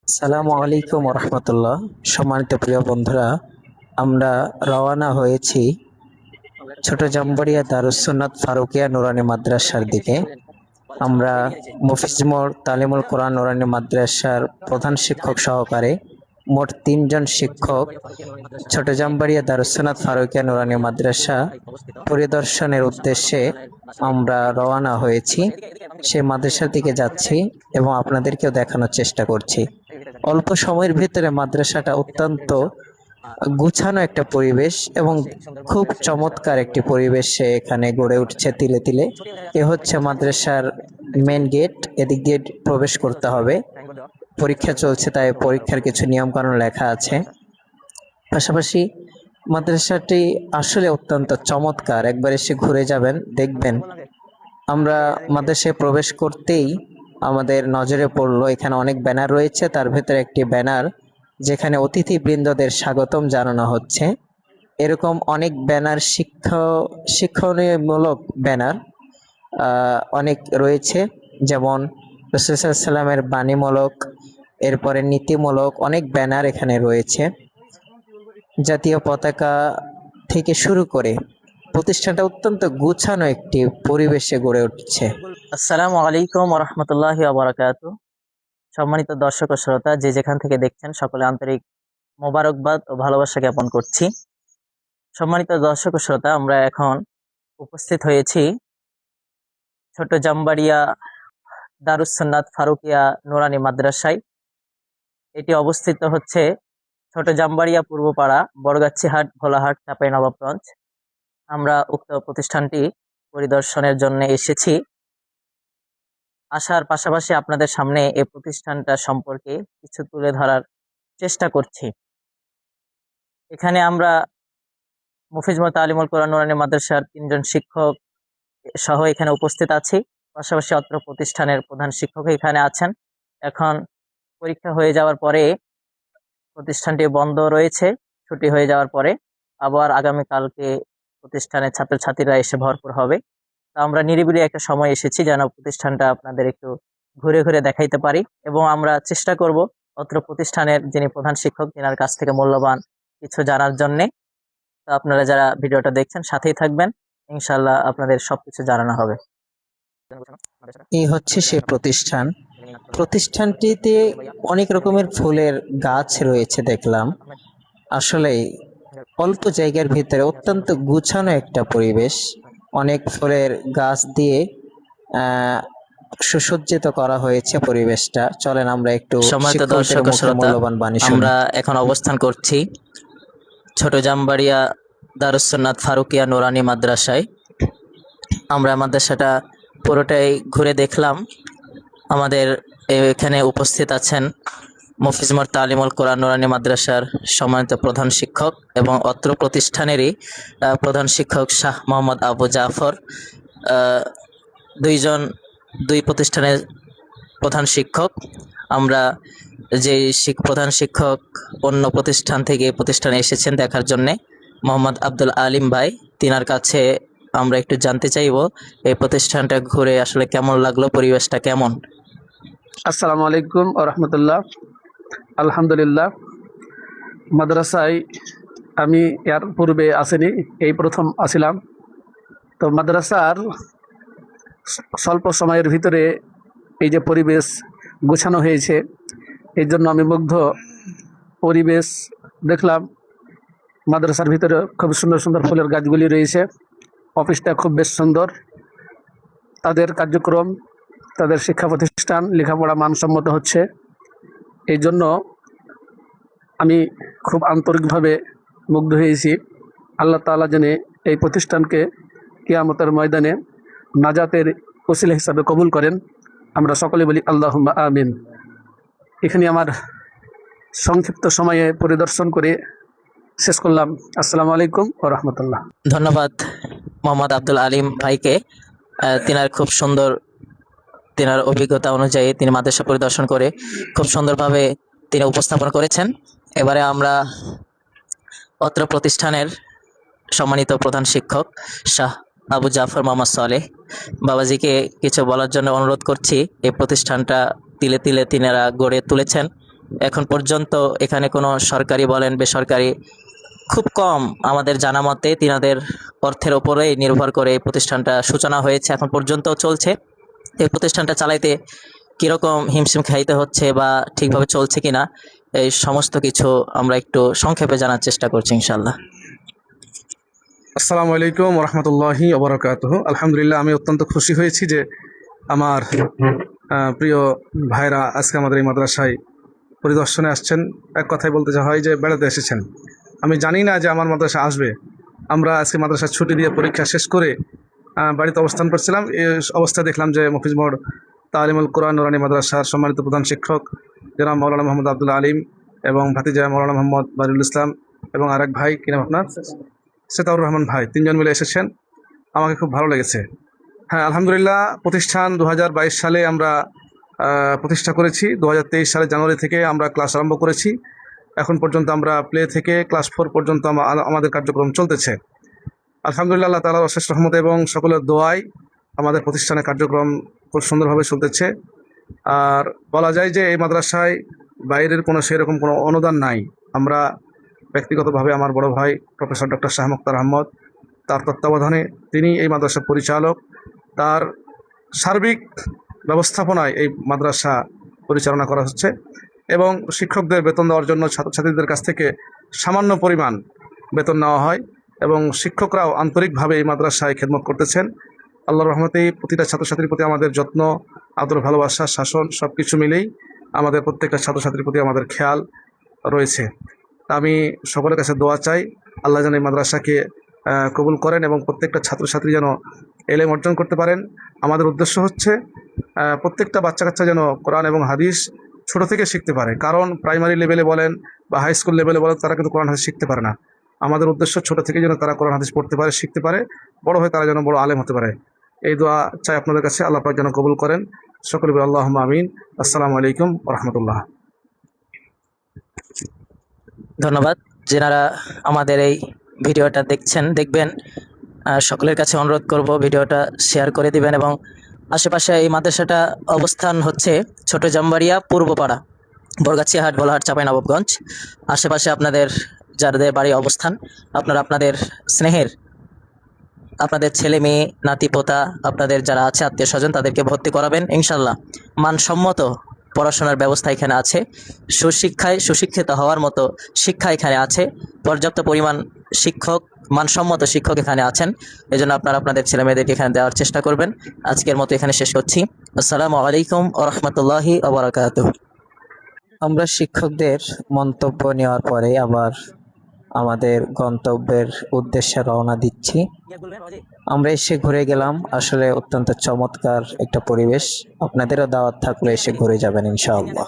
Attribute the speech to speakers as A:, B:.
A: আসসালামু আলাইকুম রহমতুল্লাহ। সম্মানিত প্রিয় বন্ধুরা, আমরা রওনা হয়েছি ছোট জাম্বরিয়া দারুস সুন্নাত ফারুকিয়া নুরানি মাদ্রাসার দিকে। আমরা মফিজ মোড় তালিমুল কোরআন নুরানি মাদ্রাসার প্রধান শিক্ষক সহকারে মোট 3 জন শিক্ষক ছোট জাম্বরিয়া দারুস সুন্নাত ফারুকিয়া নুরানি মাদ্রাসা পরিদর্শনের উদ্দেশ্যে আমরা রওনা হয়েছি। সেই মাদ্রাসার দিকে যাচ্ছি এবং আপনাদেরকেও দেখানোর চেষ্টা করছি। অল্প সময়ের ভিতরে মাদ্রাসাটা অত্যন্ত গুছানো একটা পরিবেশ এবং খুব চমৎকার একটি পরিবেশে এখানে গড়ে উঠছে তিলে তিলে। এ হচ্ছে মাদ্রাসার মেন গেট। এদিক দিয়ে প্রবেশ করতে হবে। পরীক্ষা চলছে, তাই পরীক্ষার কিছু নিয়ম কানুন লেখা আছে। পাশাপাশি মাদ্রাসাটি আসলে অত্যন্ত চমৎকার। একবার এসে ঘুরে যাবেন, দেখবেন। আমরা মাদ্রাসায় প্রবেশ করতেই আমাদের নজরে পড়লো এখানে অনেক ব্যানার রয়েছে। তার ভেতরে একটি ব্যানার যেখানে অতিথিবৃন্দদের স্বাগতম জানানো হচ্ছে। এরকম অনেক ব্যানার শিক্ষণীয়মূলক ব্যানার অনেক রয়েছে, যেমন রাসূল সাল্লাল্লাহু আলাইহি ওয়াসাল্লামের বাণীমূলক, এরপরে নীতিমূলক অনেক ব্যানার এখানে রয়েছে। জাতীয় পতাকা থেকে শুরু করে প্রতিষ্ঠানটা অত্যন্ত গুছানো একটি পরিবেশে গড়ে উঠছে। আসসালামু আলাইকুম রহমতুল্লাহি ওয়া বারাকাতুহু। সম্মানিত দর্শক ও শ্রোতা, যে যেখান থেকে দেখছেন সকলে আন্তরিক মোবারকবাদ ও ভালোবাসা জ্ঞাপন করছি। সম্মানিত দর্শক ও শ্রোতা, আমরা এখন উপস্থিত হয়েছি ছোট জাম্বারিয়া দারুস সুন্নাত ফারুকিয়া নুরানি মাদ্রাসায়। এটি অবস্থিত হচ্ছে ছোট জাম্বারিয়া পূর্বপাড়া, বড়গাছি হাট, ভোলাহাট, চাঁপাইনবাবগঞ্জ। আমরা উক্ত প্রতিষ্ঠানটি পরিদর্শনের জন্য এসেছি। আসার পাশাপাশি আপনাদের সামনে এই প্রতিষ্ঠানটা সম্পর্কে কিছু তুলে ধরার চেষ্টা করছি। এখানে আমরা মুফিজ মোড় তালিমুল কোরআন নুরানি মাদ্রাসার 3 জন শিক্ষক সহ এখানে উপস্থিত আছি। পাশাপাশি অত্র প্রতিষ্ঠানের প্রধান শিক্ষক এখানে আছেন। এখন পরীক্ষা হয়ে যাওয়ার পরে প্রতিষ্ঠানটি বন্ধ রয়েছে। ছুটি হয়ে যাওয়ার পরে আবার আগামীকালকে প্রতিষ্ঠানের ছাত্রছাত্রীরা এসে ভরপুর হবে। তো আমরা নিরিবিলি একটা সময় এসেছি যেন প্রতিষ্ঠানটা আপনাদের একটু ঘুরে ঘুরে দেখাইতে পারি, এবং আমরা চেষ্টা করব অত্র প্রতিষ্ঠানের যিনি প্রধান শিক্ষক তিনার কাছ থেকে মূল্যবান কিছু জানার জন্যে। তো আপনারা যারা ভিডিওটা দেখছেন সাথেই থাকবেন, ইনশাল্লাহ আপনাদের সবকিছু জানানো হবে। এই হচ্ছে সে প্রতিষ্ঠান। প্রতিষ্ঠানটিতে অনেক রকমের ফুলের গাছ রয়েছে দেখলাম। আসলে অল্প জায়গার ভিতরে অত্যন্ত গুছানো একটা পরিবেশ। অনেক ফুলের গাছ দিয়ে সুসজ্জিত করা হয়েছে পরিবেশটা। চলেন আমরা একটু
B: সম্মানিত দর্শক ও শ্রোতা,
A: মূল্যবান বাণী শুনি।
B: আমরা এখন অবস্থান করছি ছোট জাম্বারিয়া দারুস সুন্নাত ফারুকিয়া নুরানি মাদ্রাসায়। আমরা মাদ্রাসাটা পুরোটাই ঘুরে দেখলাম। আমাদের এখানে উপস্থিত আছেন মুফিজ মোড় তালিমুল কোরআন নুরানি মাদ্রাসার সম্মানিত প্রধান শিক্ষক এবং অত্র প্রতিষ্ঠানেরই প্রধান শিক্ষক শাহ মোহাম্মদ আবু জাফর। দুই প্রতিষ্ঠানের প্রধান শিক্ষক। আমরা যে প্রধান শিক্ষক অন্য প্রতিষ্ঠান থেকে এই প্রতিষ্ঠানে এসেছেন দেখার জন্যে, মোহাম্মদ আব্দুল আলিম ভাই, তিনার কাছে আমরা একটু জানতে চাইব এই প্রতিষ্ঠানটা ঘুরে আসলে কেমন লাগলো, পরিবেশটা কেমন।
C: আসসালামু আলাইকুম ওয়া রাহমাতুল্লাহ। আলহামদুলিল্লাহ, মাদ্রাসায় আমি এর পূর্বে আসিনি, এই প্রথম আসিলাম। তো মাদ্রাসার স্বল্প সময়ের ভিতরে এই যে পরিবেশ গোছানো হয়েছে, এই জন্য আমি মুগ্ধ। পরিবেশ দেখলাম, মাদ্রাসার ভিতরে খুব সুন্দর সুন্দর ফুলের গাছগুলি রয়েছে। অফিসটা খুব বেশ সুন্দর। তাদের কার্যক্রম, তাদের শিক্ষা প্রতিষ্ঠান, লেখাপড়া মানসম্মত হচ্ছে। এই জন্য আমি খুব আন্তরিকভাবে মুগ্ধ হয়েছি। আল্লাহ তাআলা যেন এই প্রতিষ্ঠানকে কিয়ামতের ময়দানে নাজাতের ওসিলা হিসাবে কবুল করেন, আমরা সকলে বলি আল্লাহুম্মা আমিন। এখানে আমার সংক্ষিপ্ত সময়ে পরিদর্শন করে শেষ করলাম। আসসালামু আলাইকুম ওয়া রাহমাতুল্লাহ।
B: ধন্যবাদ মোহাম্মদ আব্দুল আলিম ভাইকে। তিনার খুব সুন্দর, তিনার অভিজ্ঞতা অনুযায়ী তিনি মাদ্রাসা পরিদর্শন করে খুব সুন্দরভাবে তিনি উপস্থাপন করেছেন। এবারে আমরা অত্র প্রতিষ্ঠানের সম্মানিত প্রধান শিক্ষক শাহ আবু জাফর মোহাম্মদ সালেহ বাবাজিকে কিছু বলার জন্য অনুরোধ করছি। এই প্রতিষ্ঠানটা তিলে তিলে তিনারা গড়ে তুলেছেন এখন পর্যন্ত এখানে কোনো সরকারি বলেন বেসরকারি খুব কম আমাদের জানা মতে তিনাদের অর্থের ওপরেই নির্ভর করে এই প্রতিষ্ঠানটা সূচনা হয়েছে, এখন পর্যন্ত চলছে। এই প্রতিষ্ঠানটা চালাইতে কীরকম হিমশিম খাইতে হচ্ছে বা ঠিকভাবে চলছে কিনা এই সমস্ত কিছু আমরা একটু সংক্ষেপে জানার চেষ্টা করছি ইনশাল্লাহ।
D: আসসালামু আলাইকুম রহমতুল্লাহি ওবরাকাতুহু। আলহামদুলিল্লাহ, আমি অত্যন্ত খুশি হয়েছি যে আমার প্রিয় ভাইরা আজকে আমাদের এই মাদ্রাসায় পরিদর্শনে আসছেন। এক কথায় বলতে যা হয় যে বেড়াতে এসেছেন। আমি জানি না যে আমার মাদ্রাসা আসবে। আমরা আজকে মাদ্রাসার ছুটি দিয়ে পরীক্ষা শেষ করে বাড়িতে অবস্থান করছিলাম। এই অবস্থায় দেখলাম যে মফিজ মোড় তালিমুল কোরআন নুরানি মাদ্রাসার সম্মানিত প্রধান শিক্ষক জনাব মৌলানা মোহাম্মদ আব্দুল আলিম এবং ভাতিজা মৌলানা মোহাম্মদ বারুল ইসলাম এবং আরেক ভাই কি নাম আপনার, সেতাউর রহমান ভাই, তিনজন মিলে এসেছেন। আমাকে খুব ভালো লেগেছে। হ্যাঁ, আলহামদুলিল্লাহ, প্রতিষ্ঠান 2022 সালে আমরা প্রতিষ্ঠা করেছি। 2023 সালে জানুয়ারি থেকে আমরা ক্লাস আরম্ভ করেছি। এখন পর্যন্ত আমরা প্লে থেকে ক্লাস 4 পর্যন্ত আমাদের কার্যক্রম চলতেছে। আলহামদুলিল্লাহ, আল্লাহ তাআলার অশেষ রহমত এবং সকলের দোয়ায় আমাদের প্রতিষ্ঠানের কার্যক্রম খুব সুন্দরভাবে চলতেছে। আর বলা যায় যে এই মাদ্রাসায় বাইরের সেরকম কোনো অনুদান নাই। আমরা ব্যক্তিগতভাবে আমার বড় ভাই প্রফেসর ডক্টর শাহ মুক্তার আহমদ, তার তত্ত্বাবধানে তিনি এই মাদ্রাসার পরিচালক, তার সার্বিক ব্যবস্থাপনায় এই মাদ্রাসা পরিচালনা করা হচ্ছে এবং শিক্ষকদের বেতন দেওয়ার জন্য ছাত্রছাত্রীদের কাছ থেকে সামান্য পরিমাণ বেতন নেওয়া হয় এবং শিক্ষকরাও আন্তরিকভাবে এই মাদ্রাসায় খেদমত করতেছেন। আল্লাহর রহমতে প্রতিটা ছাত্রছাত্রীর প্রতি আমাদের যত্ন, আদর, ভালোবাসা, শাসন সব কিছু মিলেই আমাদের প্রত্যেকটা ছাত্রছাত্রীর প্রতি আমাদের খেয়াল রয়েছে। আমি সকলের কাছে দোয়া চাই, আল্লাহ যেন এই মাদ্রাসাকে কবুল করেন এবং প্রত্যেকটা ছাত্রছাত্রী যেন এলেম অর্জন করতে পারেন। আমাদের উদ্দেশ্য হচ্ছে প্রত্যেকটা বাচ্চা কাচ্চা যেন কোরআন এবং হাদিস ছোট থেকে শিখতে পারে। কারণ প্রাইমারি লেভেলে বলেন বা হাই স্কুল লেভেলে বলেন, তারা কিন্তু কোরআন হাদিস শিখতে পারে না। আমাদের উদ্দেশ্য ছোট থেকে যেন তারা কোরআন হাদিস পড়তে পারে, শিখতে পারে, বড় হয়ে তারা যেন বড় আলেম হতে পারে। এই দোয়া চাই আপনাদের কাছে, আল্লাহ পাক যেন কবুল করেন। সকলে বলি আল্লাহুম্মা আমিন। আসসালামু আলাইকুম ওয়া রাহমাতুল্লাহ।
B: ধন্যবাদ। যারা আমাদের এই ভিডিওটা দেখবেন, সকলের কাছে অনুরোধ করব ভিডিওটা শেয়ার করে দিবেন এবং আশেপাশে এই মাদ্রাসাটা অবস্থান হচ্ছে ছোট জামবাড়িয়া, পূর্বপাড়া, বরগাছিয়া হাট, ভোলাহাট, চাঁপাইনবাবগঞ্জ। আশেপাশে আপনাদের যাদের বাড়ি অবস্থান, আপনারা আপনাদের স্নেহের আপনাদের ছেলে মেয়ে নাতি পোতা আপনাদের যারা আছে আত্মীয় স্বজন তাদেরকে ভর্তি করাবেন ইনশাল্লাহ। মানসম্মত পড়াশোনার ব্যবস্থা এখানে আছে, সুশিক্ষিত হওয়ার মতো শিক্ষা এখানে আছে, পর্যাপ্ত পরিমাণ শিক্ষক, মানসম্মত শিক্ষক এখানে আছেন। এজন্য আপনারা আপনাদের ছেলে মেয়েদেরকে এখানে দেওয়ার চেষ্টা করবেন। আজকের মতো এখানে শেষ করছি। আসসালামু আলাইকুম ওয়া রাহমাতুল্লাহি ওয়া বারাকাতুহু।
A: আমরা শিক্ষকদের মন্তব্য নেওয়ার পরে আবার আমাদের গন্তব্যের উদ্দেশ্যে রওনা দিচ্ছি। আমরা এসে ঘুরে গেলাম, আসলে অত্যন্ত চমৎকার একটা পরিবেশ। আপনাদেরও দাওয়াত থাকলে এসে ঘুরে যাবেন ইনশাআল্লাহ।